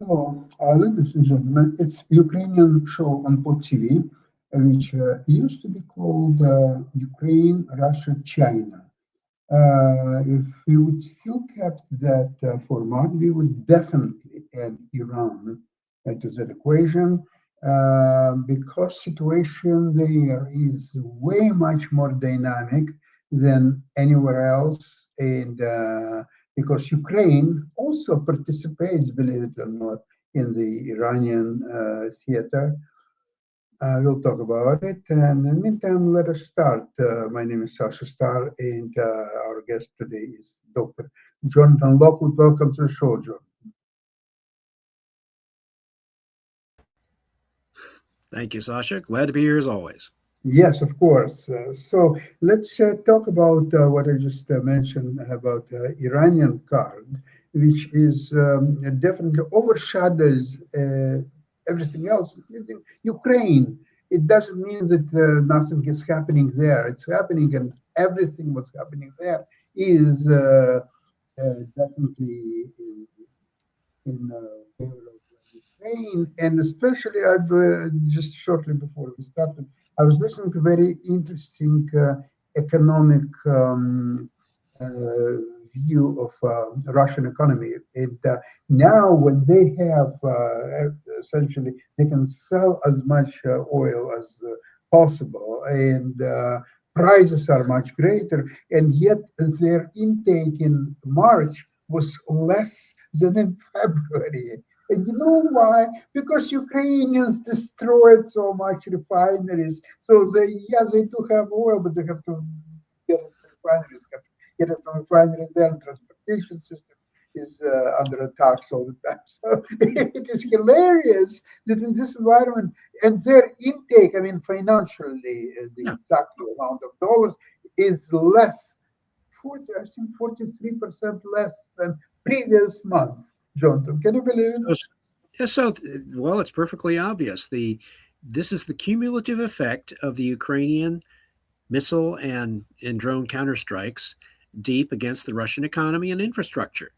Ladies and gentlemen, it's Ukrainian show on POT TV, which used to be called Ukraine, Russia, China. If we would still kept that format, we would definitely add Iran to that equation because situation there is way much more dynamic than anywhere else, and because Ukraine also participates, believe it or not, in the Iranian theater. We'll talk about it. And in the meantime, let us start. My name is Sasha Starr, and our guest today is Dr. Jonathan Lockwood. Welcome to the show, John. Thank you, Sasha. Glad to be here as always. Yes, of course. So let's talk about what I just mentioned about Iranian card, which is definitely overshadows everything else, including Ukraine. It doesn't mean that nothing is happening there. It's happening, and everything what's happening there is definitely in favor of Ukraine. And especially, I've just shortly before we started, I was listening to very interesting economic uh, view of the Russian economy. And now, when they have essentially, they can sell as much oil as possible, and prices are much greater, and yet their intake in March was less than in February. And you know why? Because Ukrainians destroyed so much refineries. So they do have oil, but they have to get it from refineries, have to get it from refineries. Then transportation system is under attack all the time. So it is hilarious that in this environment and their intake, I mean, financially, the Yeah. exact amount of dollars is less 40, I think 43% less than previous months. Jonathan, can you believe it? So, well, it's perfectly obvious. This is the cumulative effect of the Ukrainian missile and drone counterstrikes deep against the Russian economy and infrastructure.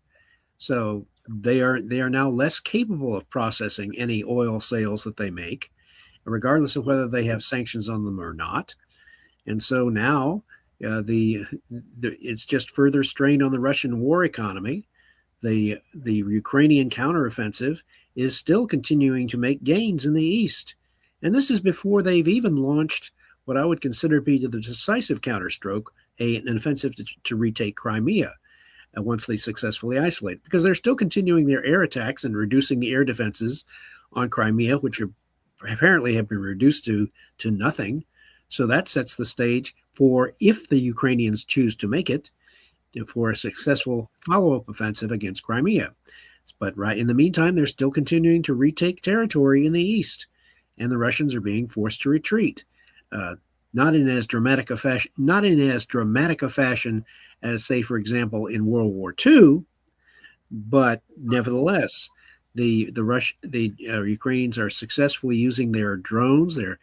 So they are now less capable of processing any oil sales that they make, regardless of whether they have sanctions on them or not. And so now it's just further strain on the Russian war economy. The Ukrainian counteroffensive is still continuing to make gains in the east, and this is before they've even launched what I would consider to be the decisive counterstroke, an offensive to retake Crimea once they successfully isolate, because they're still continuing their air attacks and reducing the air defenses on Crimea, which are apparently have been reduced to nothing. So that sets the stage for, if the Ukrainians choose to make it, for a successful follow-up offensive against Crimea. But right in the meantime, they're still continuing to retake territory in the east, and the Russians are being forced to retreat. Uh, not in as dramatic a fashion as, say, for example, in World War II, but nevertheless, the Ukrainians are successfully using their drones, their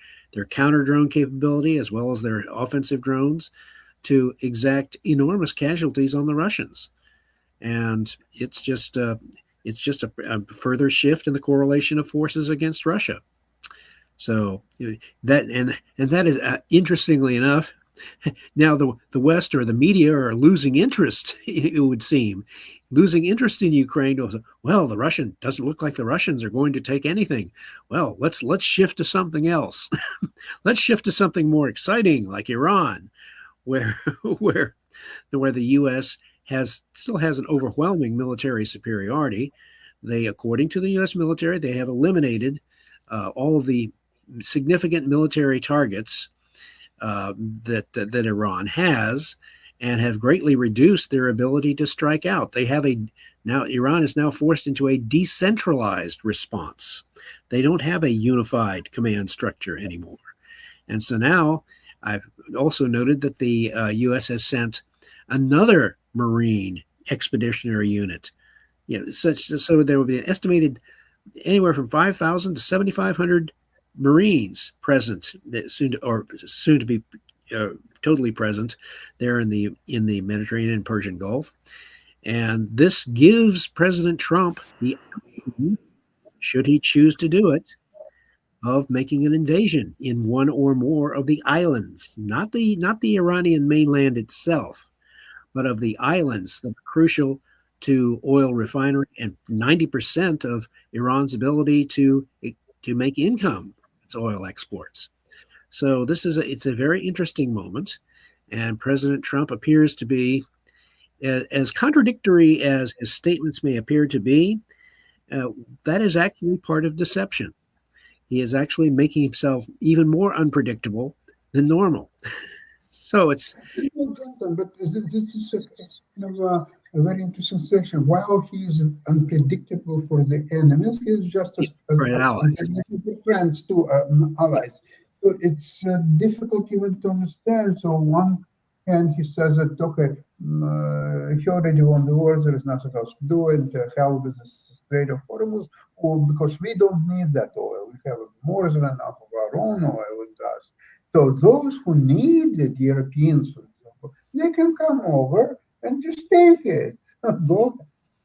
counter drone capability, as well as their offensive drones, to exact enormous casualties on the Russians. And it's just a further shift in the correlation of forces against Russia. So that is interestingly enough, now the West or the media are losing interest. It would seem losing interest in Ukraine. Well, the Russian doesn't look like the Russians are going to take anything. Well, let's shift to something else. Let's shift to something more exciting, like Iran, where where the U.S. still has an overwhelming military superiority. According to the U.S. military, they have eliminated all of the significant military targets that Iran has, and have greatly reduced their ability to strike out. Iran is now forced into a decentralized response. They don't have a unified command structure anymore. And so now I've also noted that the U.S. has sent another Marine expeditionary unit. So there will be an estimated anywhere from 5,000 to 7,500 Marines present, soon to be totally present there in the Mediterranean and Persian Gulf. And this gives President Trump the option should he choose to do it, of making an invasion in one or more of the islands, not the Iranian mainland itself, but of the islands that are crucial to oil refinery and 90% of Iran's ability to make income from its oil exports. So it's a very interesting moment, and President Trump appears to be, as contradictory as his statements may appear to be, that is actually part of deception. He is actually making himself even more unpredictable than normal. So it's. But this is kind of a very interesting section. While he is unpredictable for the enemies, he is just as unpredictable for friends too, allies. So it's difficult even to understand. So on one hand, he says that, okay, he already won the war, there is nothing else to do, and hell with the Strait of Hormuz, because we don't need that oil. We have more than enough of our own oil and gas. So those who need it, Europeans, for example, they can come over and just take it.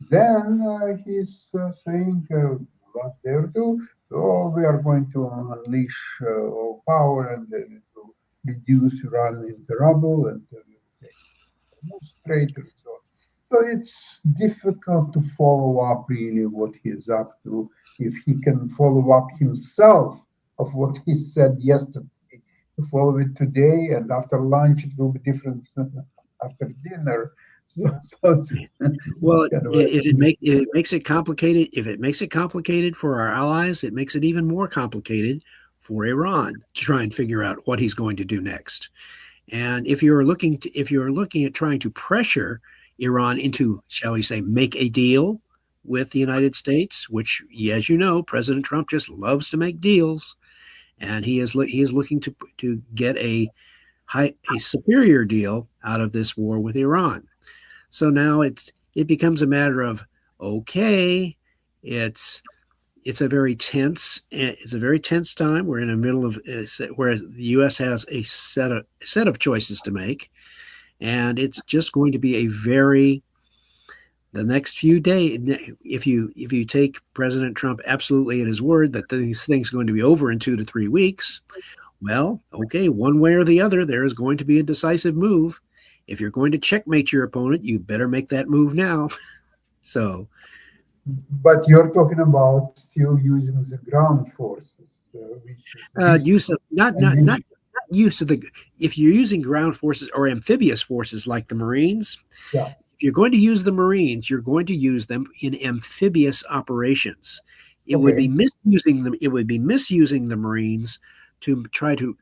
Then he's saying last day or two, we are going to unleash all power and to reduce Iran into rubble and straight. So it's difficult to follow up really what he is up to. If he can follow up himself of what he said yesterday, to follow it today, and after lunch it will be different after dinner. Well, if it makes it complicated, if it makes it complicated for our allies, it makes it even more complicated for Iran to try and figure out what he's going to do next. And if you're looking at trying to pressure Iran into, shall we say, make a deal with the United States, which, as you know, President Trump just loves to make deals, and he is looking to get a superior deal out of this war with Iran. So now it becomes a matter of, okay, it's a very tense time. We're in the middle of where the U.S. has a set of choices to make, and it's just going to be the next few days. If you take President Trump absolutely at his word that these things are going to be over in 2 to 3 weeks, well, okay, one way or the other, there is going to be a decisive move. If you're going to checkmate your opponent, you better make that move now. So. But you're talking about still using the ground forces, use of not use of the. If you're using ground forces or amphibious forces like the Marines, yeah. If you're going to use the Marines, you're going to use them in amphibious operations. It would be misusing them. It would be misusing the Marines to try to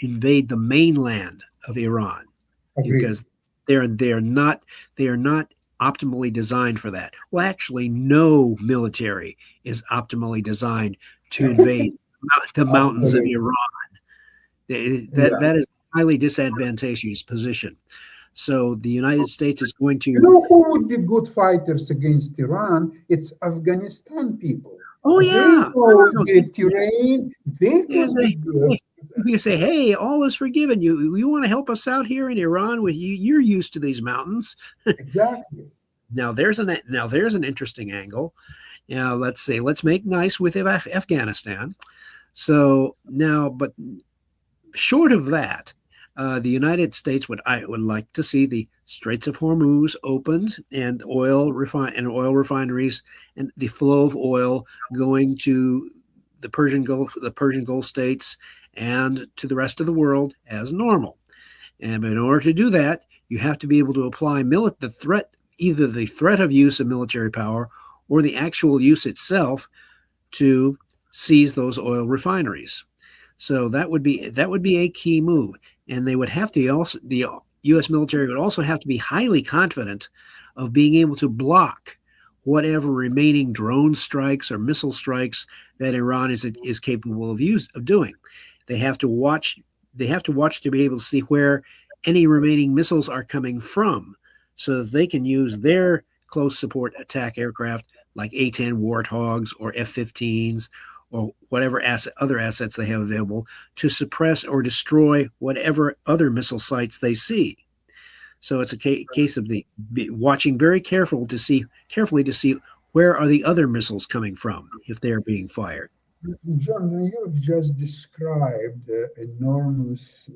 invade the mainland of Iran. Agreed. Because they are not optimally designed for that. Well, actually, no military is optimally designed to invade the mountains of Iran. That is a highly disadvantageous position. So the United States is going to. You know who would be good fighters against Iran? It's Afghanistan people. Oh yeah, the terrain. They could be good. You say, "Hey, all is forgiven. You want to help us out here in Iran? With you're used to these mountains." Exactly. Now there's an interesting angle. Now let's make nice with Afghanistan. So now, but short of that, the United States would like to see the Straits of Hormuz opened and oil refineries and the flow of oil going to the Persian Gulf states and to the rest of the world as normal. And in order to do that, you have to be able to apply either the threat of use of military power or the actual use itself to seize those oil refineries. So that would be a key move. And they would have to the U.S. military would also have to be highly confident of being able to block whatever remaining drone strikes or missile strikes that Iran is capable of doing. They have to watch to be able to see where any remaining missiles are coming from, so that they can use their close support attack aircraft like A-10 Warthogs or F-15s or whatever other assets they have available to suppress or destroy whatever other missile sites they see. So it's a case of watching very carefully to see where are the other missiles coming from if they are being fired? John, you've just described the enormous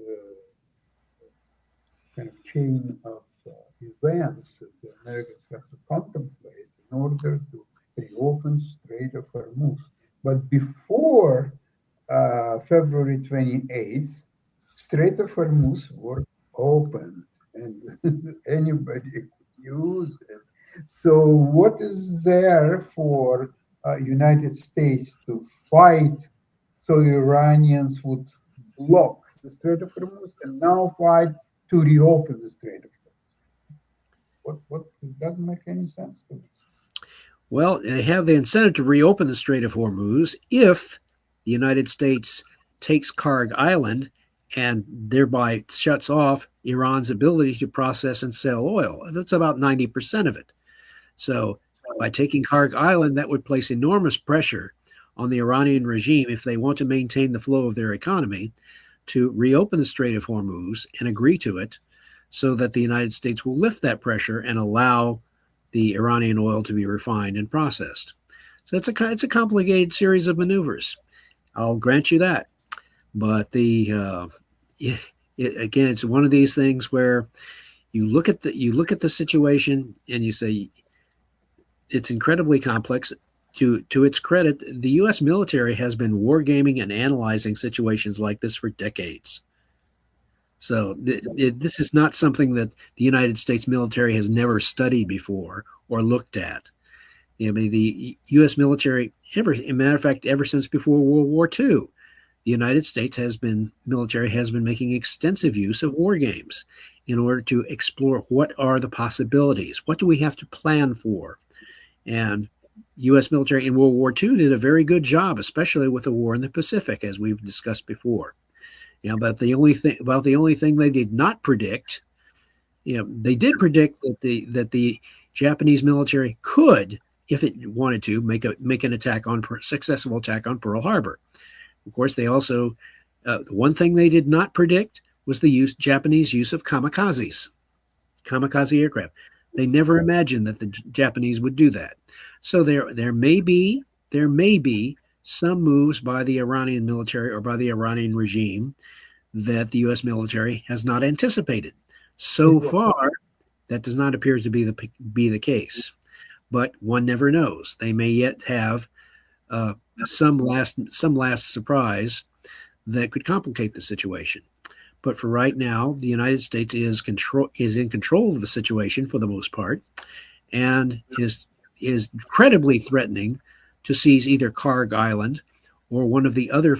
kind of chain of events that the Americans have to contemplate in order to reopen Strait of Hormuz. But before February 28th, Strait of Hormuz were open and anybody could use it. So what is there for United States to fight so Iranians would block the Strait of Hormuz and now fight to reopen the Strait of Hormuz? What it doesn't make any sense to me. Well, they have the incentive to reopen the Strait of Hormuz if the United States takes Karg Island and thereby shuts off Iran's ability to process and sell oil. That's about 90% of it. So by taking Karg Island, that would place enormous pressure on the Iranian regime if they want to maintain the flow of their economy to reopen the Strait of Hormuz and agree to it so that the United States will lift that pressure and allow the Iranian oil to be refined and processed. So it's a complicated series of maneuvers. I'll grant you that. But again, it's one of these things where you look at the situation and you say it's incredibly complex. To its credit, the U.S. military has been wargaming and analyzing situations like this for decades. So this is not something that the United States military has never studied before or looked at. I mean, the U.S. military, as a matter of fact, ever since before World War II, the United States military has been making extensive use of war games in order to explore what are the possibilities, what do we have to plan for, and U.S. military in World War II did a very good job, especially with the war in the Pacific, as we've discussed before. But the only thing they did not predict, they did predict that the Japanese military could, if it wanted to, make an successful attack on Pearl Harbor. Of course, they also one thing they did not predict was the Japanese use of kamikaze aircraft. They never imagined that the Japanese would do that. So there may be some moves by the Iranian military or by the Iranian regime that the U.S. military has not anticipated. So far, that does not appear to be the case. But one never knows. They may yet have some last surprise that could complicate the situation. But for right now, the United States is in control of the situation for the most part, and is incredibly threatening to seize either Karg Island or one of the other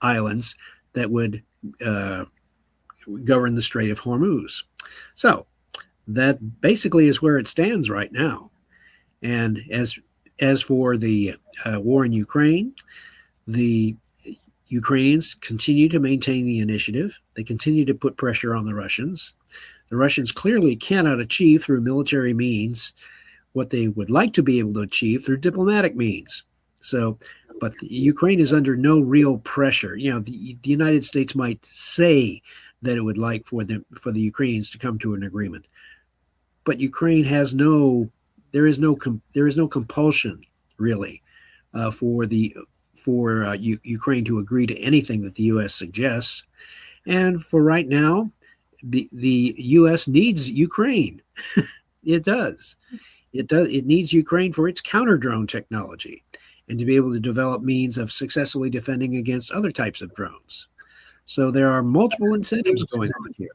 islands that would govern the Strait of Hormuz. So that basically is where it stands right now. And as for the war in Ukraine, the Ukrainians continue to maintain the initiative. They continue to put pressure on the Russians. The Russians clearly cannot achieve through military means what they would like to be able to achieve through diplomatic means. So, but Ukraine is under no real pressure. The United States might say that it would like for the Ukrainians to come to an agreement, but Ukraine has there is no compulsion really for Ukraine to agree to anything that the U.S. suggests. And for right now, the U.S. needs Ukraine. It does. It needs Ukraine for its counter-drone technology and to be able to develop means of successfully defending against other types of drones. So there are multiple incentives going on here.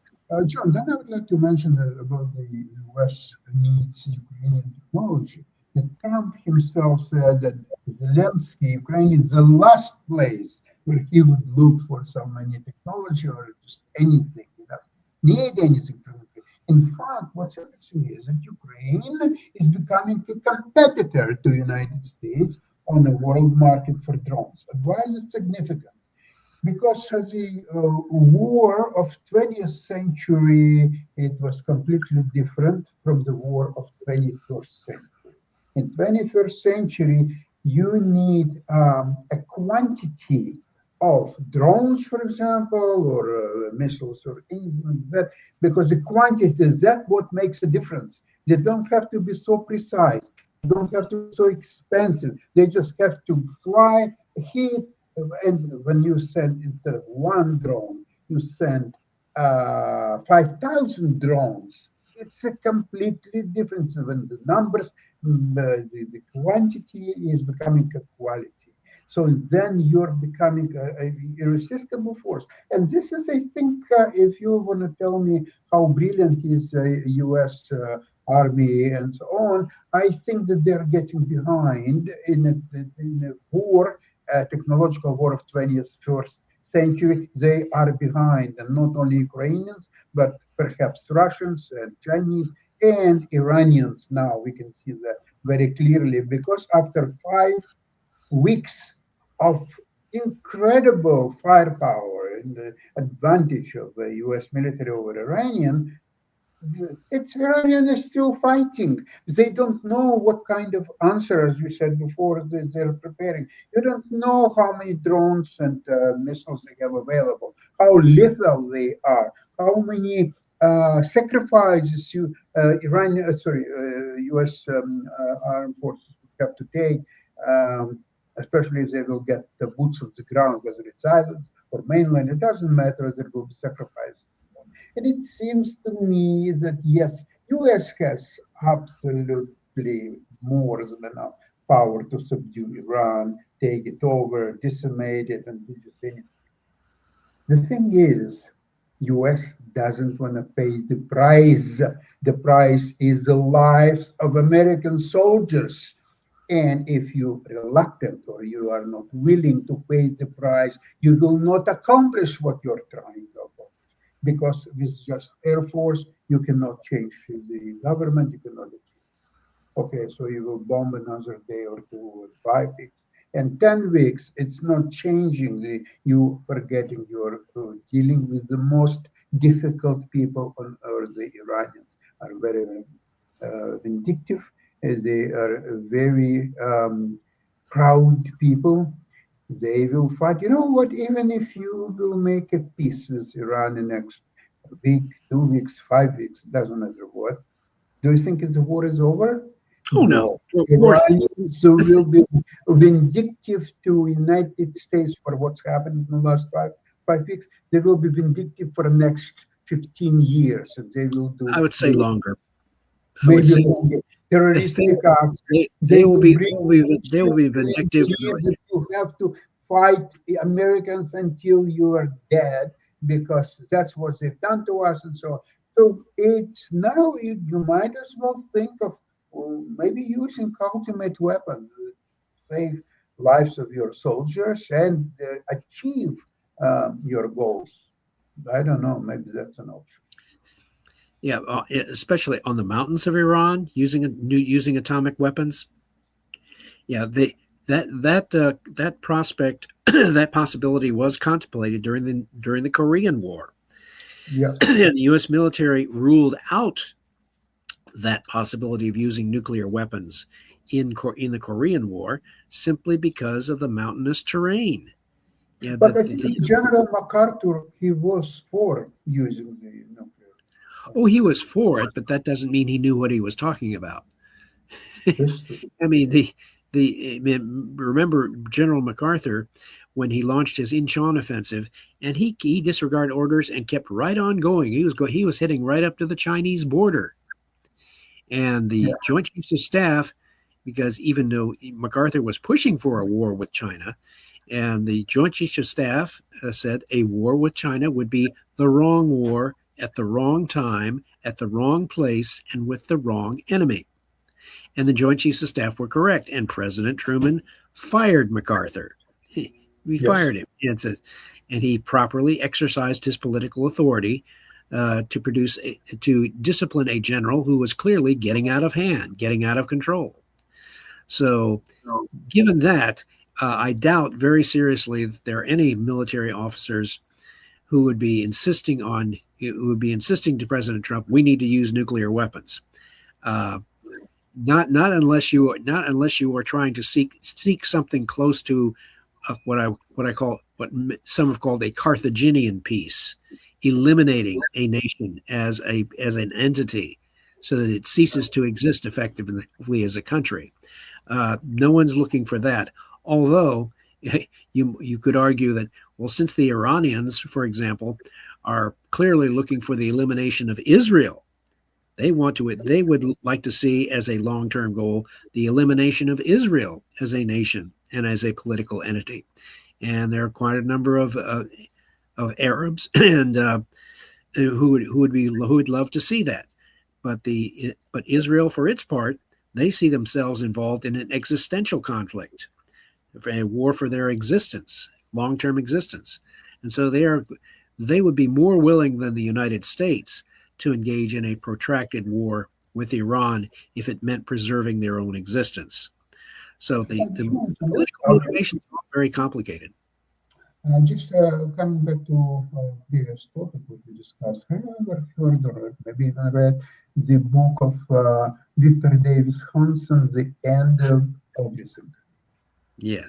John, then I would like to mention about the U.S. needs Ukrainian technology. Trump himself said that Zelensky, Ukraine is the last place where he would look for some any technology or just anything. He doesn't need anything from Ukraine. In fact, what's interesting is that Ukraine is becoming a competitor to the United States on the world market for drones. And why is it significant? Because the war of 20th century, it was completely different from the war of 21st century. In 21st century, you need a quantity of drones, for example, or missiles or anything like that, because the quantity is that what makes a difference. They don't have to be so precise. don't have to be so expensive. They just have to fly, hit, and when you send instead of one drone, you send 5,000 drones. It's a completely different. When the numbers, the quantity is becoming a quality. So then you're becoming a irresistible force. And this is, I think, if you want to tell me how brilliant is U.S. Army and so on, I think that they're getting behind in a war, technological war of 21st century. They are behind, and not only Ukrainians, but perhaps Russians and Chinese and Iranians. Now we can see that very clearly because after 5 weeks of incredible firepower and the advantage of the US military over Iranian, it's Iranian is still fighting. They don't know what kind of answer, as you said before, they're preparing. You don't know how many drones and missiles they have available, how lethal they are, how many sacrifices U.S. Armed forces have to take, especially if they will get the boots on the ground, whether it's islands or mainland. It doesn't matter. There will be sacrifices. And it seems to me that yes, US has absolutely more than enough power to subdue Iran, take it over, decimate it, and do just anything. The thing is, US doesn't want to pay the price. The price is the lives of American soldiers. And if you're reluctant or you are not willing to pay the price, you will not accomplish what you're trying to accomplish. Because with just Air Force, you cannot change the government, you cannot achieve. Okay, so you will bomb another day or two or 5 weeks. And 10 weeks, it's not changing you forgetting you're dealing with the most difficult people on earth. The Iranians are very vindictive. They are very proud people. They will fight. You know what? Even if you will make a peace with Iran in the next week, 2 weeks, 5 weeks, doesn't matter what. Do you think the war is over? Oh no, No. Iranians will be vindictive to United States for what's happened in the last 5 weeks. They will be vindictive for the next 15 years. And they will do. I would say longer. Maybe longer. Terroristic acts. They will be vindictive. You have to fight the Americans until you are dead because that's what they've done to us and so on. So it's now you might as well think of maybe using ultimate weapon to save lives of your soldiers and achieve your goals. I don't know. Maybe that's an option. Yeah, especially on the mountains of Iran, using atomic weapons. Yeah, that prospect, that possibility was contemplated during the Korean War. Yeah, and the U.S. military ruled out that possibility of using nuclear weapons in the Korean War simply because of the mountainous terrain. Yeah, but I think General MacArthur, he was for using the nuclear. Oh, he was for it, but that doesn't mean he knew what he was talking about. I mean, remember General MacArthur when he launched his Incheon offensive, and he disregarded orders and kept right on going. He was heading right up to the Chinese border, and the Joint Chiefs of Staff, because even though MacArthur was pushing for a war with China, and the Joint Chiefs of Staff said a war with China would be the wrong war at the wrong time, at the wrong place, and with the wrong enemy. And the Joint Chiefs of Staff were correct, and President Truman fired MacArthur. He fired him, and he properly exercised his political authority to discipline a general who was clearly getting out of hand, getting out of control. So, given that, I doubt very seriously that there are any military officers who would be insisting to President Trump, we need to use nuclear weapons. Not unless you are trying to seek something close to what some have called a Carthaginian peace, eliminating a nation as an entity, so that it ceases to exist effectively as a country. No one's looking for that. Although you could argue that, well, since the Iranians, for example, are clearly looking for the elimination of Israel, they would like to see as a long-term goal the elimination of Israel as a nation and as a political entity. And there are quite a number of Arabs and who would love to see that. But Israel, for its part, they see themselves involved in an existential conflict, a war for their existence, long-term existence, and so they would be more willing than the United States to engage in a protracted war with Iran if it meant preserving their own existence. So the political motivations are very complicated. Just coming back to previous topic what we discussed, have you ever heard or maybe even read the book of Victor Davis Hanson, The End of Everything? Yeah.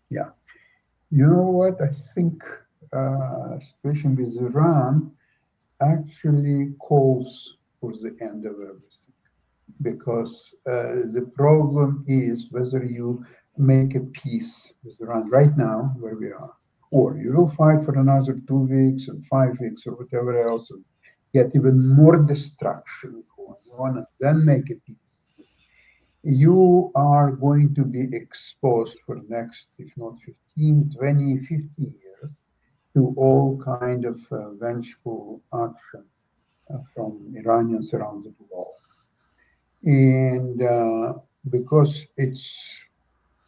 Yeah. You know what? I think situation with Iran actually calls for the end of everything, because the problem is whether you make a peace with Iran right now, where we are, or you will fight for another 2 weeks and 5 weeks or whatever else, and get even more destruction going on, and then make a peace. You are going to be exposed for the next, if not 15, 20, 50 years to all kind of vengeful action from Iranians around the globe. And because it's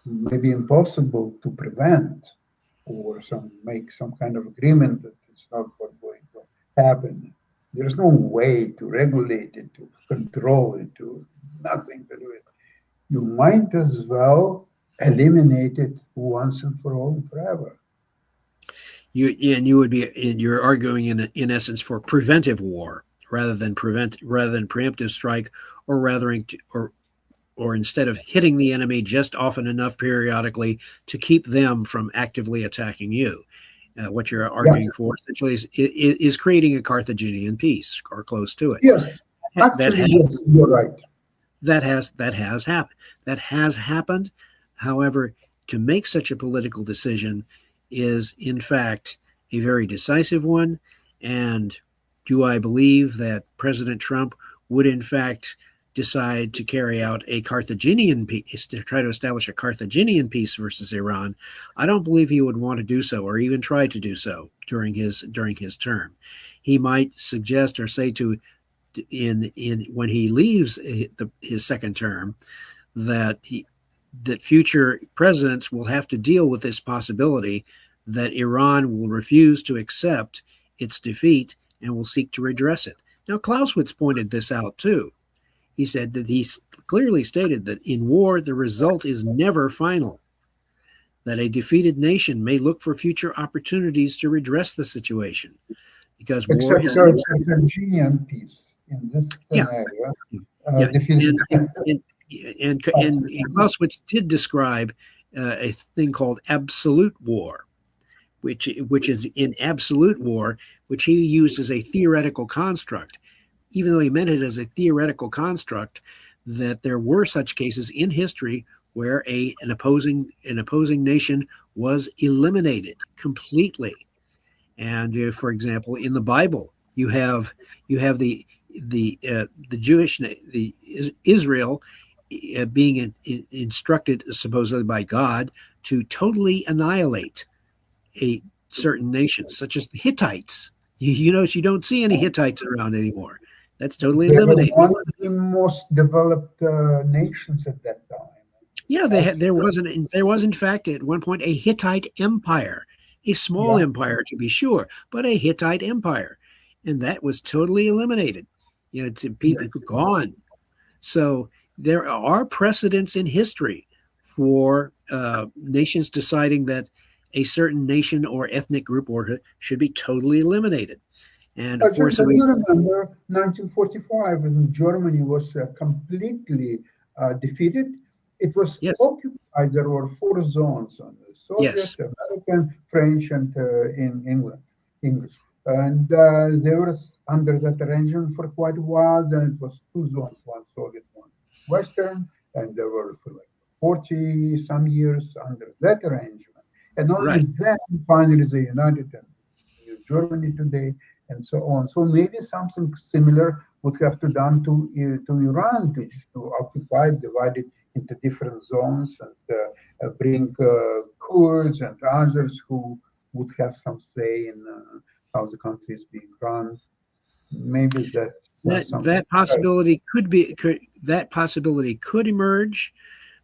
maybe impossible to prevent or make some kind of agreement that it's not what's going to happen, there's no way to regulate it, to control it, to nothing to do it. You might as well eliminate it once and for all and forever. You're arguing in essence for preventive war rather than preemptive strike, or instead of hitting the enemy just often enough periodically to keep them from actively attacking you. What you're arguing for essentially is creating a Carthaginian peace or close to it. Yes, actually, yes, you're right. That has happened. That has happened. However, to make such a political decision is, in fact, a very decisive one. And do I believe that President Trump would, in fact, decide to carry out a Carthaginian peace, to try to establish a Carthaginian peace versus Iran? I don't believe he would want to do so, or even try to do so during his term. He might suggest or say to when he leaves his second term that future presidents will have to deal with this possibility that Iran will refuse to accept its defeat and will seek to redress it. Now, Clausewitz pointed this out too. He said that he clearly stated that in war, the result is never final, that a defeated nation may look for future opportunities to redress the situation, because war is a Carthaginian peace in this scenario. And Clausewitz did describe a thing called absolute war, which is in absolute war, which he used as a theoretical construct, even though he meant it as a theoretical construct, that there were such cases in history where an opposing nation was eliminated completely. And for example, in the Bible, you have the Israel being instructed supposedly by God to totally annihilate a certain nation, such as the Hittites. You notice you don't see any Hittites around anymore. That's totally eliminated. One of the most developed nations at that time. Yeah, there was in fact at one point a Hittite empire, a small empire to be sure, but a Hittite empire, and that was totally eliminated. It's people gone. So there are precedents in history for nations deciding that a certain nation or ethnic group should be totally eliminated. And of course, you remember 1945 when Germany was completely defeated. It was occupied. There were 4 zones on the Soviet, American, French, and in English. And they were under that arrangement for quite a while. Then it was two zones, one Soviet, one Western, and they were for like 40 some years under that arrangement. And only then finally they united in New Germany today and so on. So maybe something similar would have to done to Iran, to just to occupy, divide it into different zones, and bring Kurds and others who would have some say in how the country is being run. Maybe that's that possibility that possibility could emerge,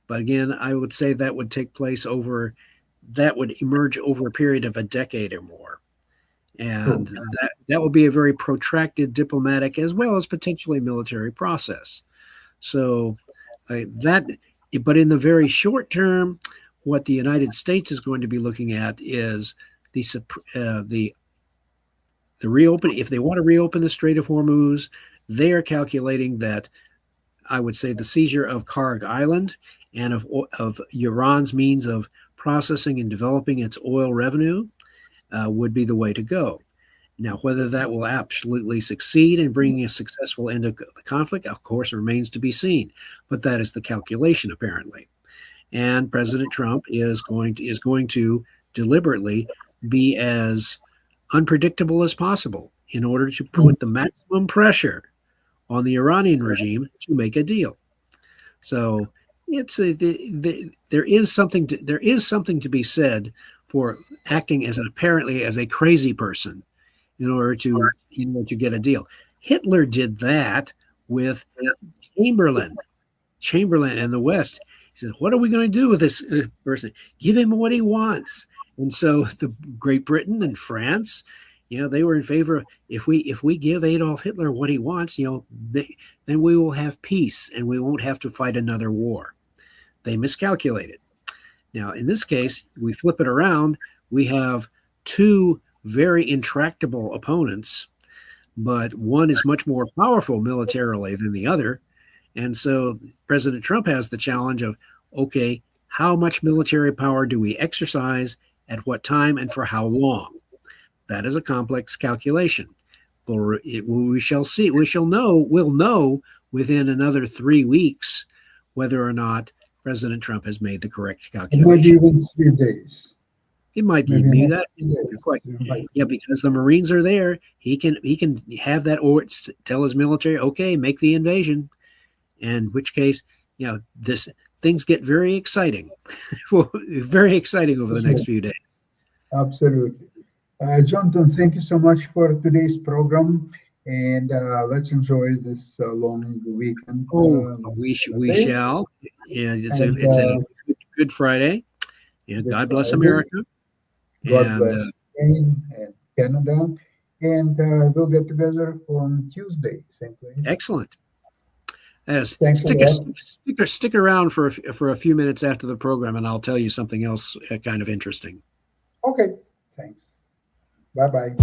but again, I would say that would take place that would emerge over a period of a decade or more. And that will be a very protracted diplomatic as well as potentially military process. So but in the very short term, what the United States is going to be looking at is the reopen. If they want to reopen the Strait of Hormuz, they are calculating that, I would say, the seizure of Karg Island and of Iran's means of processing and developing its oil revenue would be the way to go. Now, whether that will absolutely succeed in bringing a successful end of the conflict, of course, remains to be seen. But that is the calculation, apparently. And President Trump is going to deliberately be as unpredictable as possible in order to put the maximum pressure on the Iranian regime to make a deal. So there is something to be said for acting apparently as a crazy person in order to get a deal. Hitler did that with Chamberlain and the West. He said, "What are we going to do with this person? Give him what he wants." And so the Great Britain and France, they were in favor of, if we give Adolf Hitler what he wants, then we will have peace and we won't have to fight another war. They miscalculated. Now, in this case, we flip it around. We have two very intractable opponents, but one is much more powerful militarily than the other. And so President Trump has the challenge of, okay, how much military power do we exercise, at what time, and for how long? That is a complex calculation. We shall see. We'll know within another 3 weeks whether or not President Trump has made the correct calculation. Maybe even 3 days. It might be that. Yeah, because the Marines are there. He can have that, or tell his military, okay, make the invasion. In which case, things get very exciting, very exciting over the next few days. Absolutely. Jonathan, thank you so much for today's program, and let's enjoy this long weekend. We shall. Yeah, it's a good Friday. And God bless America. God bless Spain and Canada. And we'll get together on Tuesday, same place. Excellent. Stick around for a few minutes after the program, and I'll tell you something else kind of interesting. Okay, thanks. Bye-bye.